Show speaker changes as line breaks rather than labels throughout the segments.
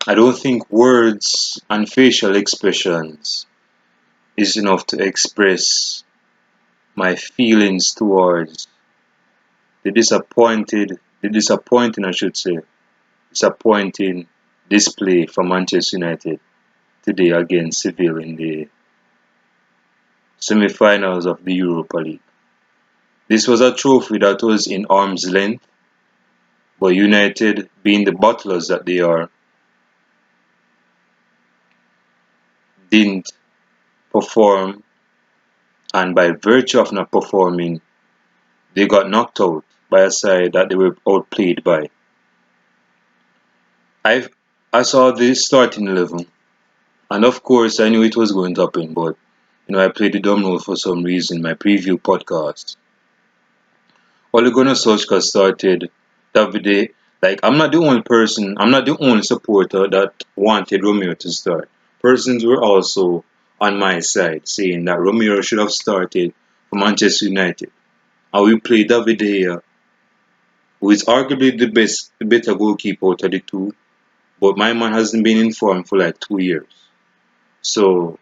I don't think words and facial expressions is enough to express my feelings towards the disappointing, I should say, disappointing display from Manchester United today against Seville in the semi-finals of the Europa League. This was a trophy that was in arm's length, but United, being the butlers that they are, didn't perform, and by virtue of not performing, they got knocked out by a side that they were outplayed by. I I saw the starting 11, and of course I knew it was going to happen, but I played the dumb role for some reason. In my preview podcast, Ole Gunnar Solskjaer started Davide. Like I'm not the only supporter that wanted Romero to start. Persons were also on my side saying that Romero should have started for Manchester United. And we played David here, who is arguably the better goalkeeper out of the two, but my man hasn't been in form for like 2 years. So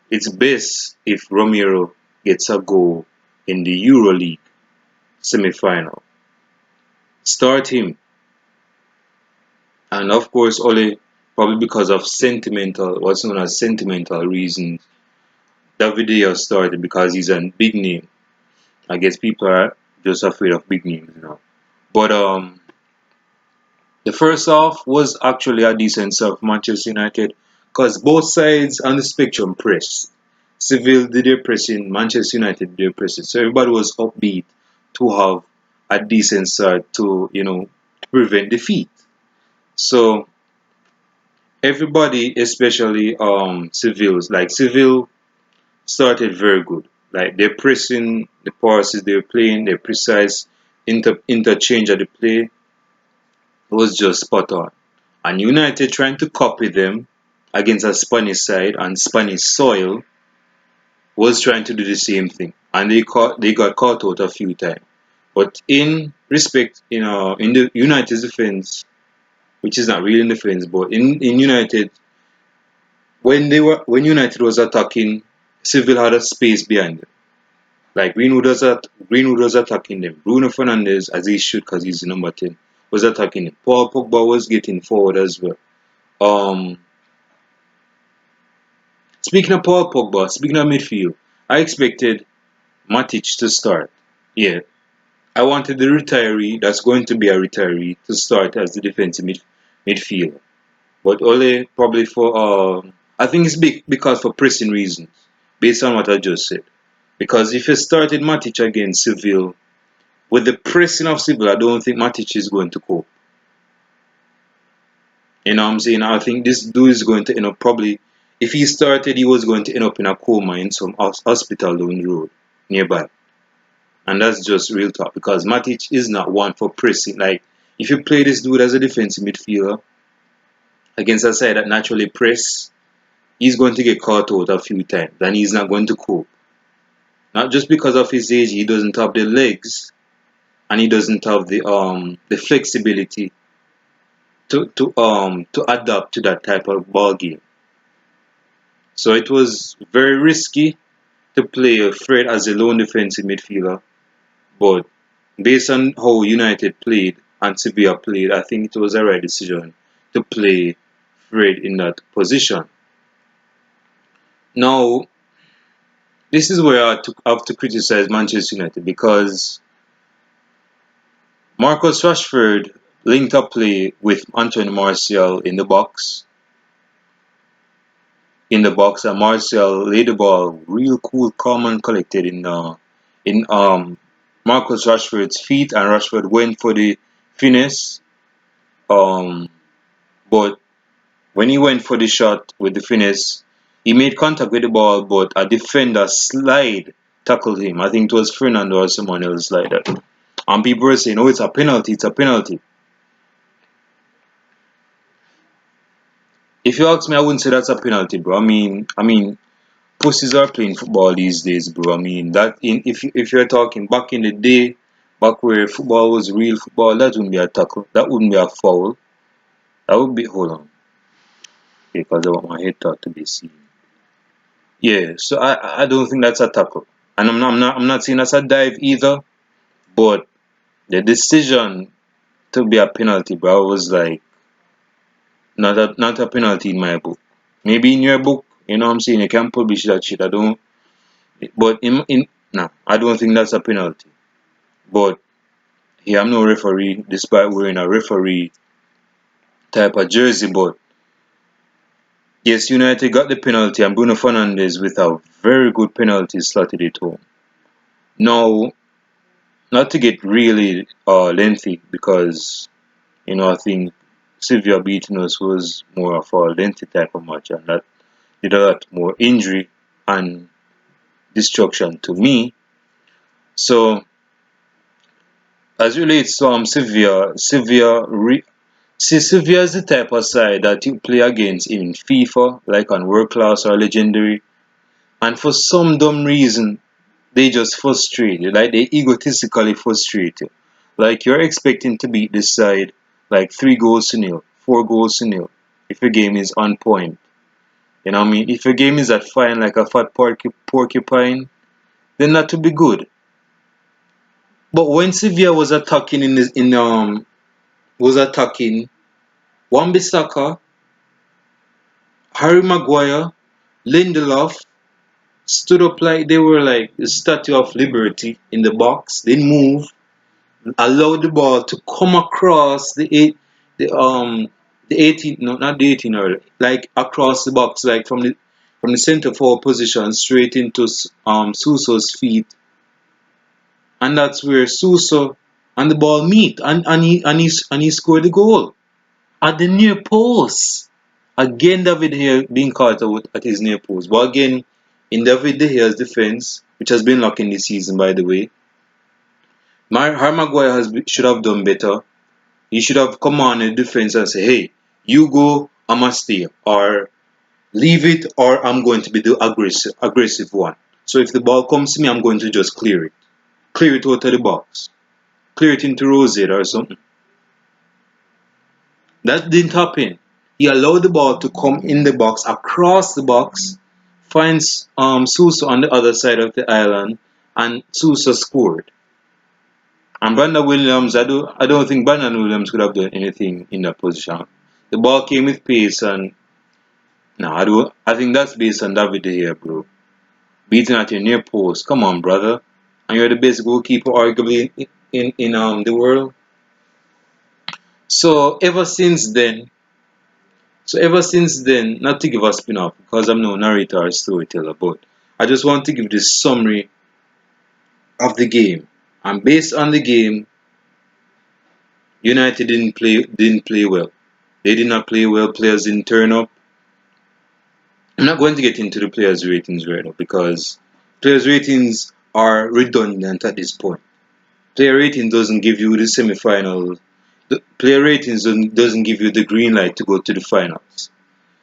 it's best if Romero gets a goal in the EuroLeague semi-final. Start him, and of course, Ole, probably because of what's known as sentimental reasons, David started because he's a big name. I guess people are just afraid of big names. But the first half was actually a decent serve for Manchester United because both sides on the spectrum pressed. Seville did their pressing, Manchester United did their pressing. So everybody was upbeat to have a decent start to prevent defeat. So everybody, especially Seville started very good. Like they're pressing, the passes they're playing, their precise interchange of the play was just spot on. And United trying to copy them against a Spanish side and Spanish soil was trying to do the same thing. And they got caught out a few times. But in respect, in the United's defense, which is not really in defense, but in United, when United was attacking, Seville had a space behind them. Like Greenwood was attacking them. Bruno Fernandes, as he should because he's the number 10, was attacking them. Paul Pogba was getting forward as well. Um, Speaking of Paul Pogba, speaking of midfield, I expected Matic to start. Yeah, I wanted the retiree that's going to be a retiree to start as the defensive midfielder. But Ole probably I think it's big because for pressing reasons, based on what I just said. Because if you started Matic against Seville, with the pressing of Seville, I don't think Matic is going to cope. You know what I'm saying? I think this dude is going to end up probably, if he started, he was going to end up in a coma in some hospital down the road nearby. And that's just real talk because Matic is not one for pressing. Like, if you play this dude as a defensive midfielder against a side that naturally press, he's going to get caught out a few times and he's not going to cope. Not just because of his age, he doesn't have the legs and he doesn't have the flexibility to adapt to that type of ball game. So it was very risky to play Fred as a lone defensive midfielder, but based on how United played and Sevilla played, I think it was a right decision to play Fred in that position. Now, this is where I have to criticize Manchester United because Marcus Rashford linked up play with Anthony Martial in the box, and Martial laid the ball real cool, calm and collected in Marcus Rashford's feet, and Rashford went for the finesse. Um, but when he went for the shot with the finesse, he made contact with the ball, but a defender slide tackled him. I think it was Fernando or someone else like that. And people were saying, "Oh, it's a penalty! It's a penalty." If you ask me, I wouldn't say that's a penalty, bro. I mean, pussies are playing football these days, bro. I mean, if you're talking back in the day, back where football was real football, that wouldn't be a tackle. That wouldn't be a foul. That would be hold on. okay, because I want my head thought to be seen. Yeah, so I don't think that's a tackle, and I'm not saying that's a dive either. But the decision to be a penalty, bro, was like not a penalty in my book. Maybe in your book, you know what I'm saying, you can publish that shit. I don't, but in no, I don't think that's a penalty. But yeah, I'm no referee, despite wearing a referee type of jersey. But yes, United got the penalty, and Bruno Fernandes with a very good penalty slotted it home. Now, not to get really lengthy, because I think Sevilla beating us was more of a lengthy type of match, and that did a lot more injury and destruction to me. So, as relates to Sevilla is the type of side that you play against in FIFA, like on World Class or Legendary, and for some dumb reason, they just frustrate you. Like they egotistically frustrate you. Like you're expecting to beat this side like 3 goals to nil, 4 goals to nil, if your game is on point. You know what I mean? If your game is at fine like a fat porcupine, then that would be good. But when Sevilla was attacking Wan-Bissaka, Harry Maguire, Lindelof stood up like they were like the Statue of Liberty in the box. They move, allowed the ball to come across the 18, no, not the 18 early, like across the box, like from the center forward position straight into Suso's feet, and that's where Suso and the ball meet, and he scored the goal at the near post. Again, David here being caught out at his near post, but again, in David De Gea's defense, which has been lacking this season, by the way, Harry Maguire should have done better. He should have commanded defense and say, hey, you go, I must stay. Or leave it, or I'm going to be the aggressive one. So if the ball comes to me, I'm going to just clear it. Clear it out of the box. Clear it into Rosetta or something. That didn't happen. He allowed the ball to come in the box, across the box, finds Suso on the other side of the island, and Suso scored. And Brandon Williams, I don't think Brandon Williams could have done anything in that position. The ball came with pace, and no, I don't. I think that's based on David De Gea, bro. Beating at your near post. Come on, brother. And you're the best goalkeeper, arguably in the world. So ever since then, not to give a spin off because I'm no narrator or storyteller, but I just want to give this summary of the game. And based on the game, United didn't play well. They did not play well. Players didn't turn up. I'm not going to get into the players' ratings right now because players' ratings are redundant at this point. Player rating doesn't give you the semi-final. The player ratings doesn't give you the green light to go to the finals.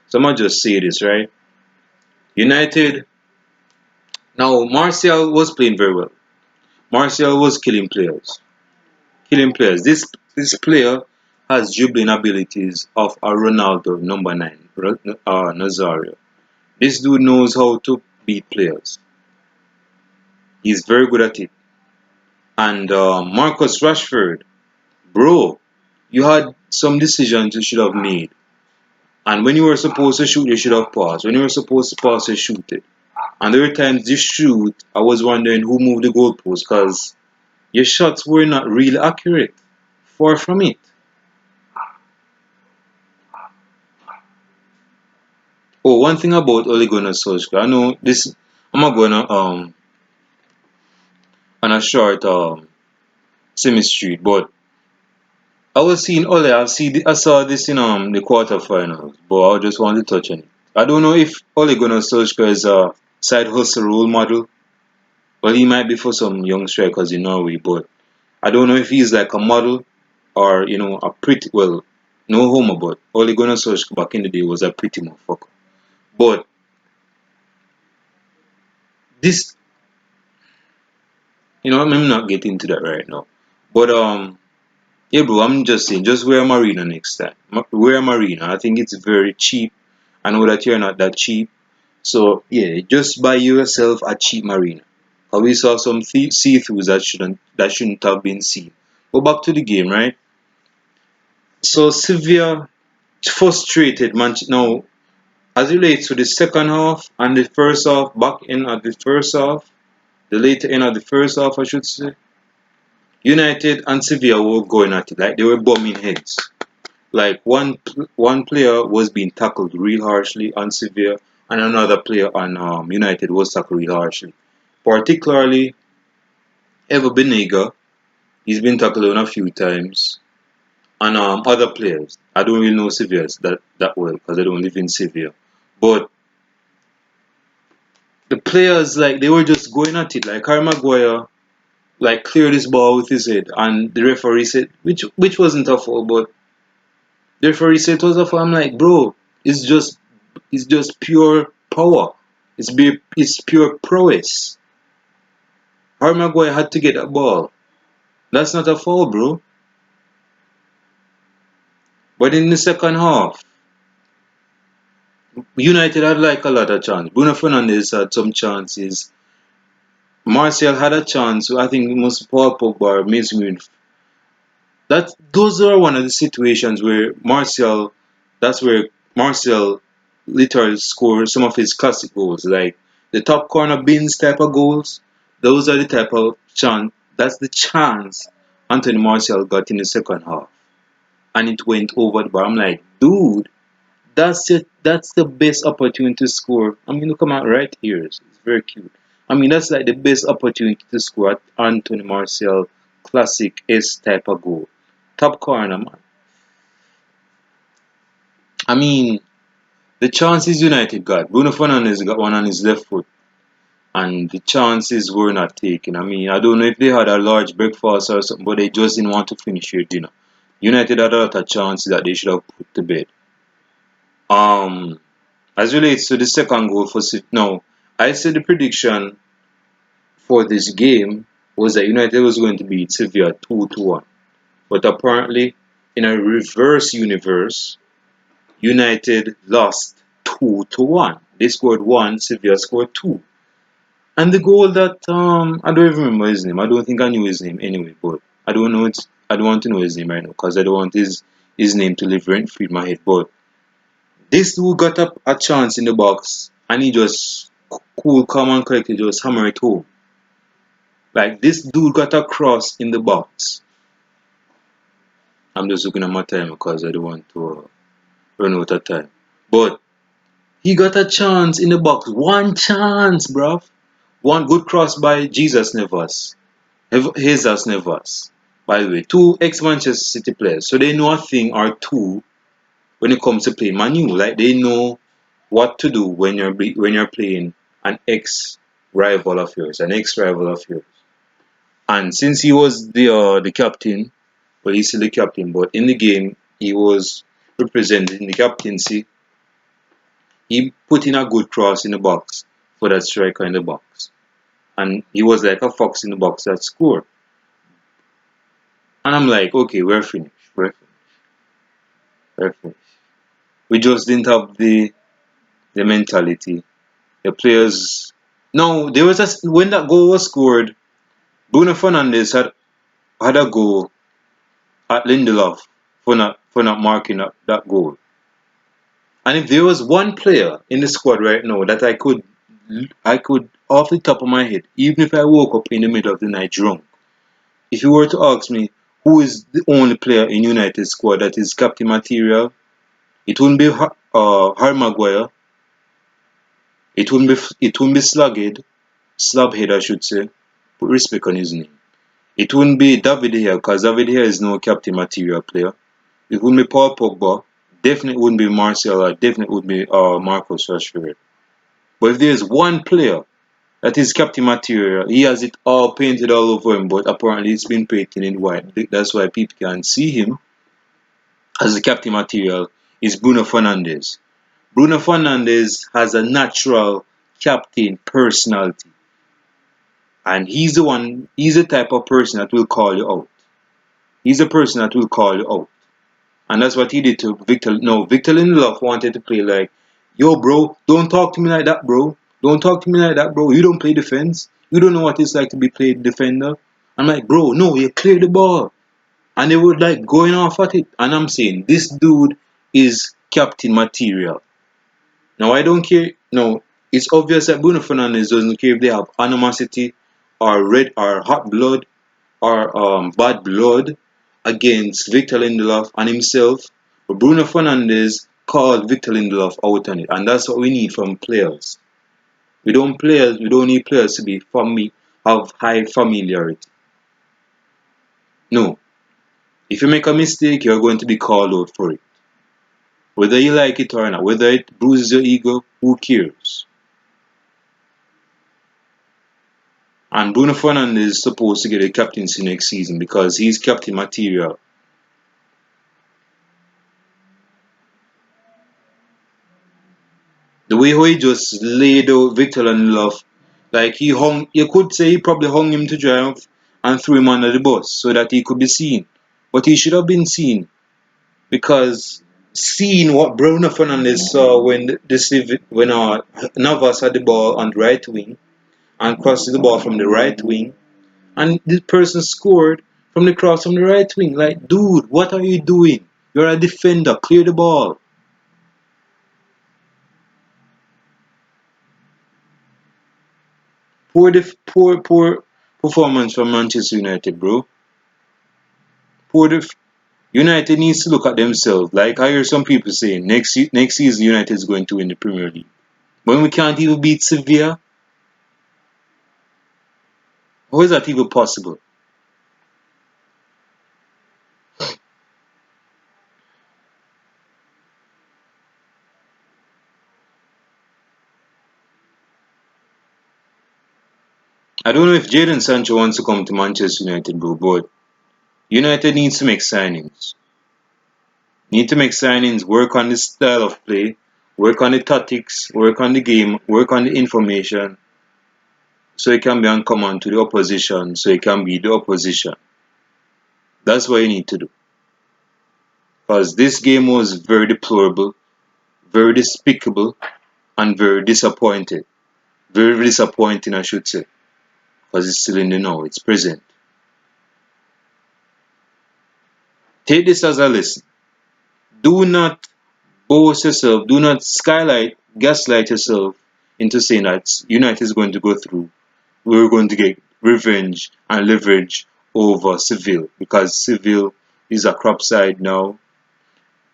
So I'm gonna just say this, right? United. Now Martial was playing very well. Martial was killing players. Killing players. This player has dribbling abilities of a Ronaldo number 9, Nazario. This dude knows how to beat players. He's very good at it. And Marcus Rashford, bro, you had some decisions you should have made. And when you were supposed to shoot, you should have paused. When you were supposed to pass, you shoot it. And there were times you shoot, I was wondering who moved the goalpost because your shots were not really accurate. Far from it. Oh, one thing about Ole Gunnar Solskjaer, I know this. I'm not gonna on a short semi street, but I was seeing Ole. I saw this in the quarterfinals, but I just want to touch on it. I don't know if Ole Gunnar Solskjaer is a side hustle role model. Well, he might be for some young strikers in Norway, but I don't know if he's like a model or a pretty well, no homo, but Ole Gunnar Solskjaer back in the day was a pretty motherfucker. But this, I'm not getting into that right now. But yeah, bro, I'm just saying, just wear a marina next time. Wear a marina. I think it's very cheap I know that you're not that cheap. So yeah, just buy yourself a cheap marina. We saw some see-throughs that shouldn't have been seen. But back to the game, right? So Sevilla frustrated man. Now, as it relates to the second half and the first half, back in at the first half, the later end of the first half, I should say, United and Sevilla were going at it like they were bumming heads. Like one player was being tackled real harshly on Sevilla, and another player on United was tackled real harshly. Particularly, Ever Benega, he's been tackled on a few times, and other players. I don't really know Sevilla that well because I don't live in Sevilla, but the players like they were just going at it. Like Harry Maguire, like cleared his ball with his head, and the referee said, which wasn't a foul, but the referee said it was a foul. I'm like, bro, it's just it's just pure power. It's pure prowess. Harry Maguire had to get that ball. That's not a foul, bro. But in the second half, United had like a lot of chance. Bruno Fernandes had some chances. Martial had a chance. I think it was Paul Pogba or Mason Greenwood. Those are one of the situations where that's where Martial literally scores some of his classic goals, like the top corner bins type of goals. Those are the type of chance. That's the chance Anthony Martial got in the second half, and it went over the bar. I'm like, dude, that's it. That's the best opportunity to score. I mean, look at my right here. It's very cute. I mean, that's like the best opportunity to score at Anthony Martial classic S type of goal. Top corner, man. I mean, the chances United got. Bruno Fernandes got one on his left foot, and the chances were not taken. I mean, I don't know if they had a large breakfast or something, but they just didn't want to finish their dinner. United had a lot of chances that they should have put to bed. Um, as relates to the second goal for City, now I said the prediction for this game was that United was going to beat Sevilla 2-1, but apparently, in a reverse universe, United lost 2-1. They scored one, Sevilla scored two. And the goal that I don't even remember his name. I don't think I knew his name anyway, but I don't want to know his name right now because I don't want his name to live rent free in my head. But this dude got up a chance in the box and he just cool, calm and collected just hammer it home. Like this dude got a cross in the box. I'm just looking at my time because I don't want to run out of time. But he got a chance in the box. One chance, bruv. One good cross by Jesus Navas. By the way, two ex-Manchester City players. So they know a thing or two when it comes to playing Manu. Like they know what to do when you're playing an ex-rival of yours, an ex-rival of yours. And since he was the captain, well, he's still the captain, but in the game he was representing the captaincy. He put in a good cross in the box for that striker in the box. And he was like a fox in the box that scored. And I'm like, okay, we're finished. We're finished. We're finished. We just didn't have the mentality. The players. No, there was when that goal was scored, Bruno Fernandes had a goal at Lindelof for not marking that goal. And if there was one player in the squad right now that I could off the top of my head, even if I woke up in the middle of the night drunk, if you were to ask me who is the only player in United squad that is captain material, it wouldn't be Harry Maguire. It wouldn't be Slabhead I should say. Put respect on his name. It wouldn't be David here because David here is no captain material player. It wouldn't be Paul Pogba. Definitely wouldn't be Martial. Or definitely would be Marcus Rashford. But if there's one player that is captain material, he has it all painted all over him, but apparently it's been painted in white. That's why people can see him as the captain material is Bruno Fernandes. Bruno Fernandes has a natural captain personality. And he's the type of person that will call you out. He's the person that will call you out. And that's what he did to Victor. No, Victor Lindelof wanted to play like Yo, bro, don't talk to me like that, bro. Don't talk to me like that, bro. You don't play defense. You don't know what it's like to be played defender. I'm like, bro, no, you clear the ball. And they would like going off at it. And I'm saying, this dude is captain material. Now, I don't care. No, it's obvious that Bruno Fernandes doesn't care if they have animosity or red or hot blood or bad blood against Victor Lindelof and himself. But Bruno Fernandes called Victor Lindelof out on it. And that's what we need from players. We don't need players to be have high familiarity. No. If you make a mistake, you're going to be called out for it. Whether you like it or not, whether it bruises your ego, who cares? And Bruno Fernandes is supposed to get a captaincy next season because he's captain material. The way how he just laid out Victor Lindelof, like you could say he probably hung him to dry and threw him under the bus so that he could be seen. But he should have been seen because seeing what Bruno Fernandes saw when Navas had the ball on the right wing and crossed the ball from the right wing, and this person scored from the cross from the right wing. Like, dude, what are you doing? You're a defender. Clear the ball. Poor performance from Manchester United, bro. Poor United needs to look at themselves. Like I hear some people saying, next season United is going to win the Premier League. When we can't even beat Sevilla, how is that even possible? I don't know if Jadon Sancho wants to come to Manchester United, bro, but United needs to make signings. Need to make signings, work on the style of play, work on the tactics, work on the game, work on the information, so it can be uncommon to the opposition, so it can be the opposition. That's what you need to do. Because this game was very deplorable, very despicable, and very disappointing. Very disappointing, I should say. Because it's still in the now, it's present. Take this as a lesson. Do not boast yourself, do not gaslight yourself into saying that United is going to go through. We're going to get revenge and leverage over Seville because Seville is a crop side now.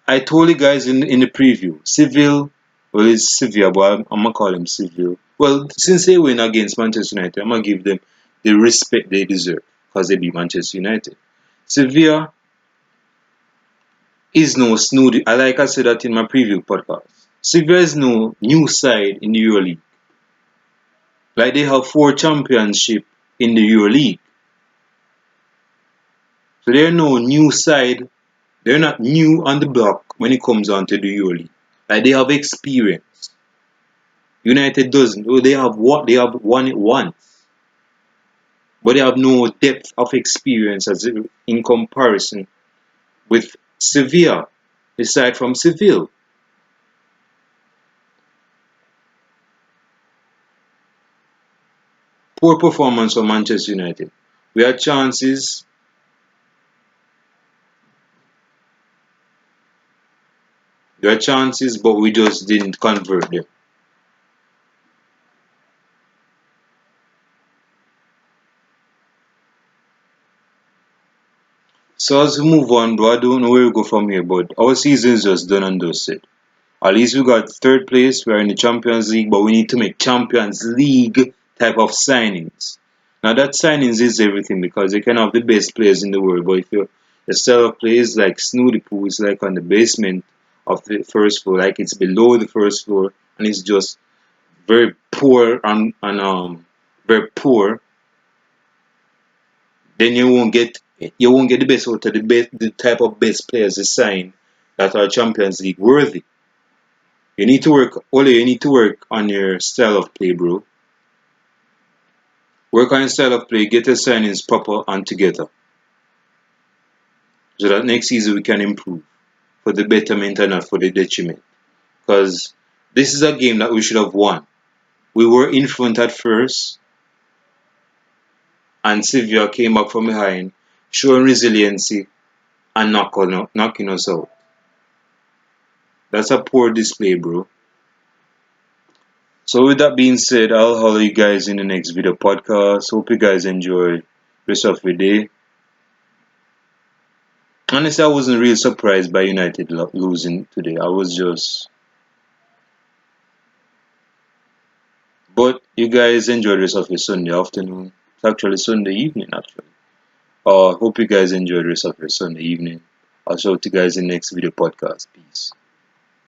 I told you guys in the preview, Seville, well, it's Sevilla, but I'm gonna call them Seville. Well, since they win against Manchester United, I'm gonna give them the respect they deserve because they beat Manchester United. Sevilla is no snooty. I like I said that in my preview podcast. Sevilla is no new side in the EuroLeague. Like they have 4 championship in the EuroLeague. So they're no new side. They're not new on the block when it comes on to the EuroLeague. Like they have experience. United doesn't. Oh, they have what they have won it once. But they have no depth of experience in comparison with Sevilla, aside from Seville. Poor performance for Manchester United. We had chances. There are chances, but we just didn't convert them. So as we move on, bro, I don't know where we go from here, but our season is just done and dusted. At least we got third place. We are in the Champions League, but we need to make Champions League type of signings. Now that signings is everything because you can have the best players in the world, but if your style of play is like Snooty Poo, it's like on the basement of the first floor, like it's below the first floor, and it's just very poor and very poor, then you won't get the best out of the type of best players assigned that are Champions League worthy. You need to work on your style of play, bro. Work on your style of play, get your signings proper and together. So that next season we can improve for the betterment and not for the detriment. Because This is a game that we should have won. We were in front at first, and Sevilla came back from behind, showing resiliency and knocking us out. That's a poor display, bro. So with that being said, I'll holler you guys in the next video podcast. Hope you guys enjoy rest of your day. Honestly, I wasn't really surprised by United losing today. I was just, but you guys enjoy the rest of your Sunday afternoon. It's actually Sunday evening, actually. Hope you guys enjoy the rest of your Sunday evening. I'll show you guys in the next video podcast. Peace.